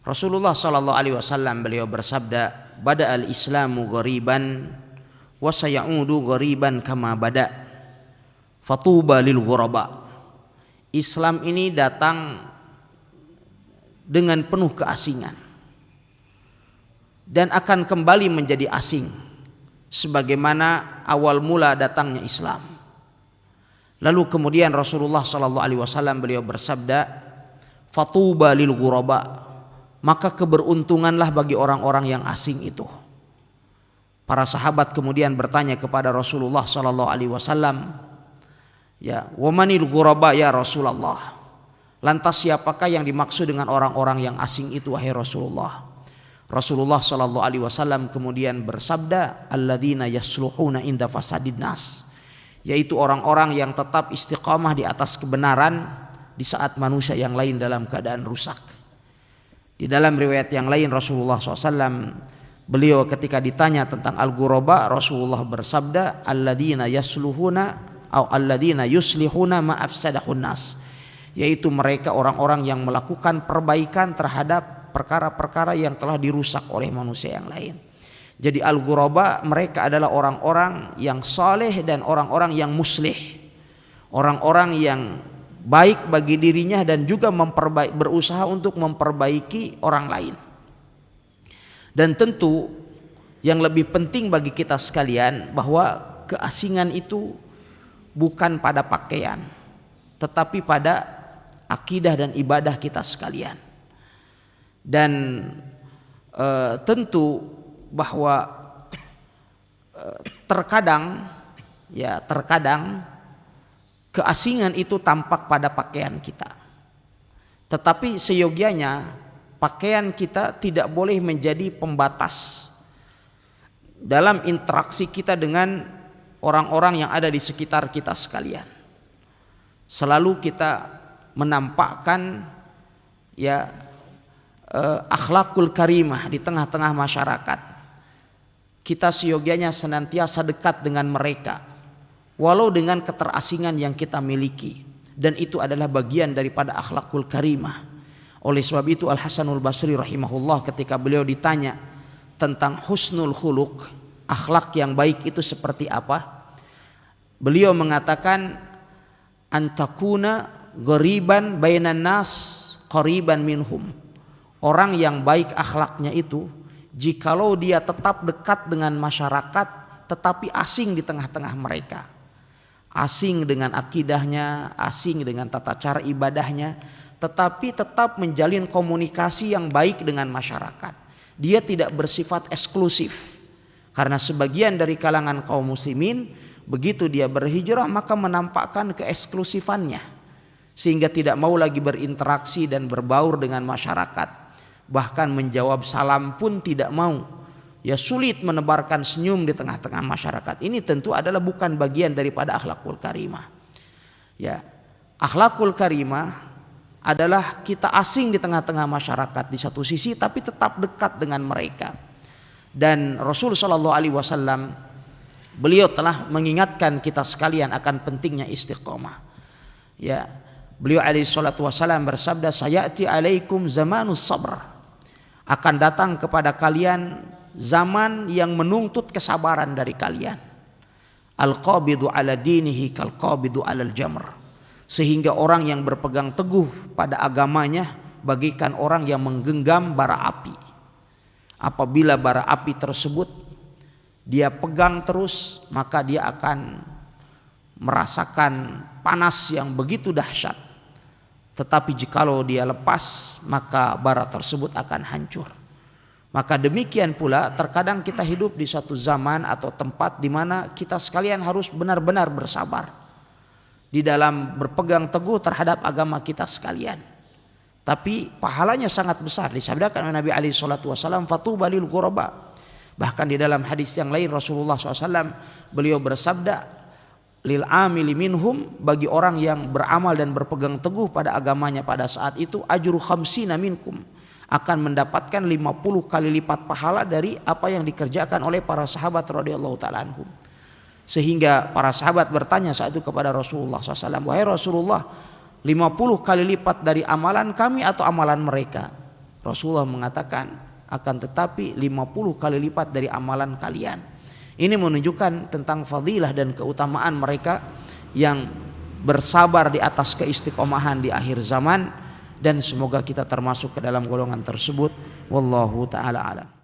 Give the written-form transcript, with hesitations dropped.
Rasulullah sallallahu alaihi wasallam beliau bersabda, "Bada al-Islamu ghariban wa sayaudu ghariban kama bada. Fatuba lil ghuraba." Islam ini datang dengan penuh keasingan dan akan kembali menjadi asing sebagaimana awal mula datangnya Islam. Lalu kemudian Rasulullah sallallahu alaihi wasallam beliau bersabda, "Fatuba lil ghuraba." Maka keberuntunganlah bagi orang-orang yang asing itu. Para sahabat kemudian bertanya kepada Rasulullah sallallahu alaihi wasallam, "Ya, wa manil ghuraba ya Rasulullah?" Lantas siapakah yang dimaksud dengan orang-orang yang asing itu wahai Rasulullah? Rasulullah sallallahu alaihi wasallam kemudian bersabda, "Alladzina yasluhuna inda fasadin nas." Yaitu orang-orang yang tetap istiqamah di atas kebenaran di saat manusia yang lain dalam keadaan rusak. Di dalam riwayat yang lain Rasulullah SAW beliau ketika ditanya tentang al-ghuraba, Rasulullah bersabda, "Alladzina yasluhuna atau alladzina yuslihuna ma afsadahun nas." Yaitu mereka orang-orang yang melakukan perbaikan terhadap perkara-perkara yang telah dirusak oleh manusia yang lain. Jadi al-ghuraba mereka adalah orang-orang yang saleh dan orang-orang yang muslih. Orang-orang yang baik bagi dirinya dan juga berusaha untuk memperbaiki orang lain. Dan tentu yang lebih penting bagi kita sekalian bahwa keasingan itu bukan pada pakaian, tetapi pada akidah dan ibadah kita sekalian. Dan tentu bahwa terkadang keasingan itu tampak pada pakaian kita. Tetapi seyogianya pakaian kita tidak boleh menjadi pembatas dalam interaksi kita dengan orang-orang yang ada di sekitar kita sekalian. Selalu kita menampakkan akhlakul karimah di tengah-tengah masyarakat. Kita seyogianya senantiasa dekat dengan mereka, walau dengan keterasingan yang kita miliki, dan itu adalah bagian daripada akhlakul karimah. Oleh sebab itu Al-Hasanul Basri rahimahullah ketika beliau ditanya tentang husnul khuluq, akhlak yang baik itu seperti apa, beliau mengatakan, "Antakuna ghariban bainan nas qariban minhum." Orang yang baik akhlaknya itu jikalau dia tetap dekat dengan masyarakat tetapi asing di tengah-tengah mereka. Asing dengan akidahnya, asing dengan tata cara ibadahnya, tetapi tetap menjalin komunikasi yang baik dengan masyarakat. Dia tidak bersifat eksklusif, karena sebagian dari kalangan kaum muslimin begitu dia berhijrah maka menampakkan keeksklusifannya, sehingga tidak mau lagi berinteraksi dan berbaur dengan masyarakat, bahkan menjawab salam pun tidak mau. Ya, sulit menebarkan senyum di tengah-tengah masyarakat. Ini tentu adalah bukan bagian daripada akhlakul karimah. Ya, akhlakul karimah adalah kita asing di tengah-tengah masyarakat di satu sisi, tapi tetap dekat dengan mereka. Dan Rasul Shallallahu Alaihi Wasallam beliau telah mengingatkan kita sekalian akan pentingnya istiqomah. Ya, beliau alaihi salatu wasallam bersabda, "Sayati alaikum zamanus sabr." Akan datang kepada kalian zaman yang menuntut kesabaran dari kalian. Al-qabidu ala dinihi kal-qabidu alal jamr. Sehingga orang yang berpegang teguh pada agamanya bagikan orang yang menggenggam bara api. Apabila bara api tersebut dia pegang terus, maka dia akan merasakan panas yang begitu dahsyat. Tetapi jikalau dia lepas, maka bara tersebut akan hancur. Maka demikian pula terkadang kita hidup di satu zaman atau tempat di mana kita sekalian harus benar-benar bersabar di dalam berpegang teguh terhadap agama kita sekalian. Tapi pahalanya sangat besar, disabdakan oleh Nabi alaihi salatu wasallam, "Fatuba lil ghuraba." Bahkan di dalam hadis yang lain Rasulullah SAW beliau bersabda, "Lil amili minhum," bagi orang yang beramal dan berpegang teguh pada agamanya pada saat itu, "ajru khamsina minkum," akan mendapatkan 50 kali lipat pahala dari apa yang dikerjakan oleh para sahabat radhiyallahu ta'ala anhum. Sehingga para sahabat bertanya saat itu kepada Rasulullah SAW, "Wahai Rasulullah, 50 kali lipat dari amalan kami atau amalan mereka?" Rasulullah mengatakan akan tetapi 50 kali lipat dari amalan kalian. Ini menunjukkan tentang fadilah dan keutamaan mereka yang bersabar di atas keistiqomahan di akhir zaman, dan semoga kita termasuk ke dalam golongan tersebut. Wallahu taala alam.